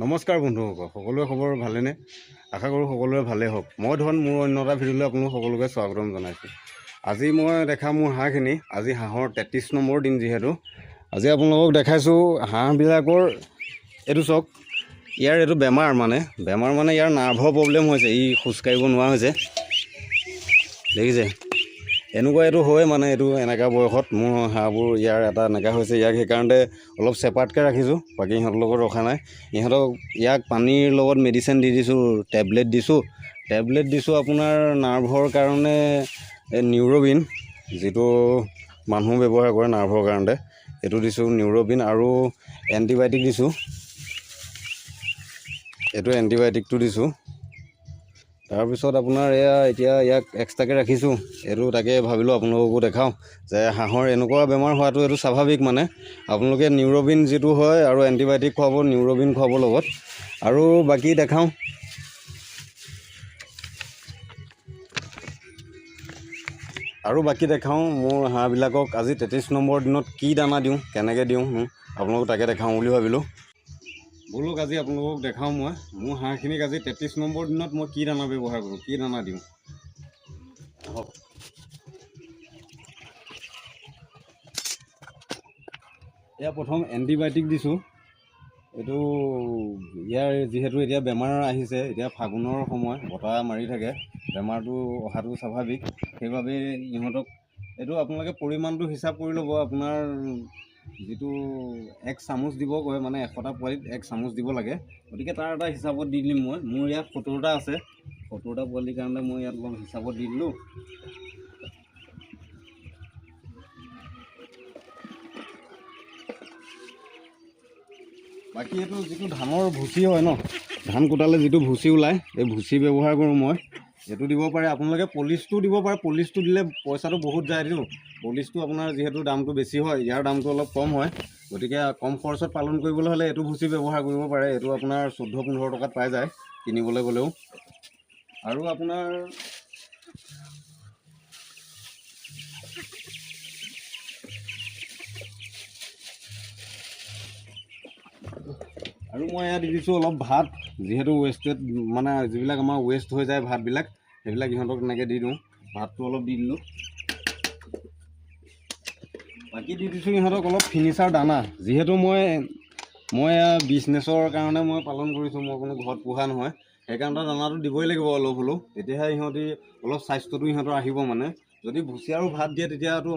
নমস্কাৰ বন্ধুসকল, সকলোৰে খবৰ ভালেনে? আশা কৰোঁ সকলোৰে ভালেই হওক। মই ধন মোৰ অন্য এটা ভিডিঅ'লৈ আপোনালোক সকলোকে স্বাগতম জনাইছোঁ। আজি মই দেখা মোৰ হাঁহখিনি, আজি হাঁহৰ 33 নম্বৰ দিন যিহেতু আজি আপোনালোকক দেখাইছোঁ হাঁহবিলাকৰ এইটো চাওক, ইয়াৰ এইটো বেমাৰ মানে ইয়াৰ নাৰ্ভৰ প্ৰব্লেম হৈছে, ই খোজকাঢ়িব নোৱাৰা হৈছে, দেখিছে? এনেকুৱা এইটো হয় মানে এইটো এনেকুৱা বয়সত মোৰ হাঁহবোৰ ইয়াৰ এটা এনেকুৱা হৈছে। ইয়াক সেইকাৰণে অলপ ছেপাৰেটকৈ ৰাখিছোঁ, বাকী ইহঁতৰ লগত ৰখা নাই। ইয়াক পানীৰ লগত মেডিচিন দি দিছোঁ, টেবলেট দিছোঁ আপোনাৰ নাৰ্ভৰ কাৰণে নিউৰবিন, যিটো মানুহ ব্যৱহাৰ কৰে নাৰ্ভৰ কাৰণে, এইটো দিছোঁ নিউৰবিন, আৰু এণ্টিবায়'টিক দিছোঁ, এইটো এণ্টিবায়'টিকটো দিছোঁ। তাৰপিছত আপোনাৰ এতিয়া ইয়াক এক্সট্ৰাকৈ ৰাখিছোঁ। এইটো তাকে ভাবিলোঁ আপোনালোককো দেখাওঁ যে হাঁহৰ এনেকুৱা বেমাৰ হোৱাটো এইটো স্বাভাৱিক। মানে আপোনালোকে নিউৰবিন যিটো হয় আৰু এণ্টিবায়'টিক খুৱাব, নিউৰবিন খুৱাব লগত। আৰু বাকী দেখাওঁ, মোৰ হাঁহবিলাকক আজি 33 নম্বৰ দিনত কি দানা দিওঁ, কেনেকৈ দিওঁ, আপোনালোকক তাকে দেখাওঁ বুলি ভাবিলোঁ। ব'লক আজি আপোনালোকক দেখাওঁ মই মোৰ হাঁহখিনিক আজি 33 নম্বৰ দিনত মই কি দানা ব্যৱহাৰ কৰোঁ, কি দানা দিওঁ। এয়া প্ৰথম এণ্টিবায়'টিক দিছোঁ। এইটো ইয়াৰ যিহেতু এতিয়া বেমাৰ আহিছে, এতিয়া ফাগুনৰ সময়, বতাহ মাৰি থাকে, বেমাৰটো অহাটো স্বাভাৱিক। সেইবাবে ইহঁতক এইটো আপোনালোকে পৰিমাণটো হিচাপ কৰি ল'ব। আপোনাৰ যিটো 1 চামুচ দিব কয়, মানে 100টা পোৱালিত 1 চামুচ দিব লাগে, গতিকে তাৰ এটা হিচাপত দি দিম মই। মোৰ ইয়াত 70টা আছে, 70টা পোৱালিৰ কাৰণে মই ইয়াত অলপ হিচাপত দি দিলোঁ। বাকী এইটো যিটো ধানৰ ভুচি হয় ন, ধান কুটালে যিটো ভুচি ওলায়, এই ভুচি ব্যৱহাৰ কৰোঁ মই। এইটো দিব পাৰে, আপোনালোকে পলিচটো দিব পাৰে। পলিচটো দিলে পইচাটো বহুত যায়তো। পলিচটো আপোনাৰ যিহেতু দামটো বেছি হয়, ইয়াৰ দামটো অলপ কম হয়, গতিকে কম খৰচত পালন কৰিবলৈ হ'লে এইটো ভুচি ব্যৱহাৰ কৰিব পাৰে। এইটো আপোনাৰ 14-15 টকাত পাই যায় কিনিবলৈ গ'লেও। আৰু আপোনাৰ মই ইয়াত দি দিছোঁ অলপ ভাত, যিহেতু ৱেষ্টেড মানে যিবিলাক আমাৰ ৱেষ্ট হৈ যায় ভাতবিলাক, সেইবিলাক ইহঁতক তেনেকৈ দি দিওঁ। ভাতটো অলপ দি দিলোঁ। বাকী দি দিছোঁ ইহঁতক অলপ ফিনিচাৰ দানা। যিহেতু মই বিজনেছৰ কাৰণে মই পালন কৰিছোঁ, মই কোনো ঘৰত পোহা নহয়, সেইকাৰণে দানাটো দিবই লাগিব অলপ হ'লেও, তেতিয়াহে ইহঁতি অলপ স্বাস্থ্যটো ইহঁতৰ আহিব। মানে যদি ভুচি আৰু ভাত দিয়ে তেতিয়াতো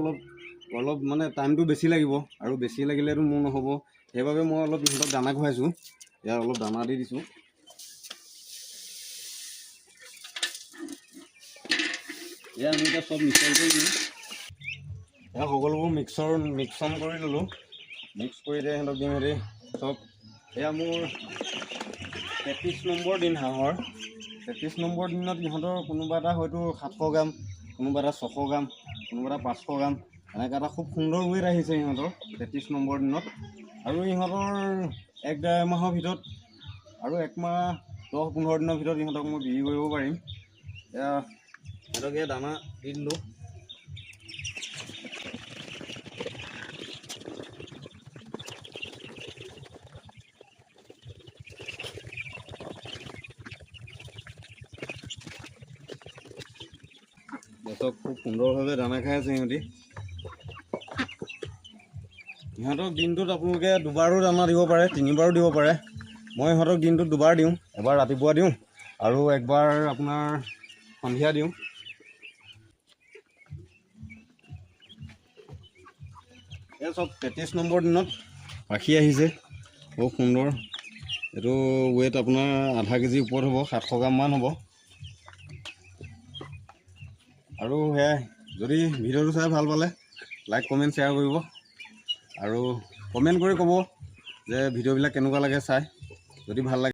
অলপ মানে টাইমটো বেছি লাগিব, আৰু বেছি লাগিলেতো মোৰ নহ'ব। সেইবাবে মই অলপ ইহঁতক দানা খুৱাইছোঁ। ইয়াত অলপ দানা দি দিছোঁ। এয়া আমি এতিয়া চব মিক্সন কৰি দিওঁ। এয়া সকলোবোৰ মিক্সন কৰি ল'লোঁ। মিক্স কৰি এতিয়া সিহঁতক দিম। হেৰি চব এয়া মোৰ 33 নম্বৰ দিন হাঁহৰ। 33 নম্বৰ দিনত ইহঁতৰ কোনোবা এটা হয়তো 700 গ্ৰাম, কোনোবা এটা 600 গ্ৰাম, কোনোবা এটা 500 গ্ৰাম, এনেকৈ এটা খুব সুন্দৰ ৱেট আহিছে ইহঁতৰ 33 নম্বৰ দিনত। আৰু ইহঁতৰ 1-1.5 মাহৰ ভিতৰত, আৰু 1 মাহ 10-15 দিনৰ ভিতৰত ইহঁতক মই বিক্ৰী কৰিব পাৰিম। এয়া সিহঁতক দানা দি দিলোঁ। সিহঁতক খুব সুন্দৰভাৱে দানা খাই আছে সিহঁতি। ইহঁতক দিনটোত আপোনালোকে দুবাৰো দানা দিব পাৰে, 3বাৰো দিব পাৰে। মই ইহঁতক দিনটোত 2বাৰ দিওঁ, এবাৰ ৰাতিপুৱা দিওঁ আৰু একবাৰ আপোনাৰ সন্ধিয়া দিওঁ। এই চব 33 নম্বৰ দিনত পাখি আহিছে, খুব সুন্দৰ। এইটো ৱেট আপোনাৰ আধা কেজিৰ ওপৰত হ'ব, 700 গ্ৰামমান হ'ব। আৰু সেয়াই, যদি ভিডিঅ'টো চাই ভাল পালে লাইক, কমেণ্ট, শ্বেয়াৰ কৰিব, আৰু কমেণ্ট কৰি ক'ব যে ভিডিঅ'বিলাক কেনেকুৱা লাগে চাই। যদি ভাল লাগে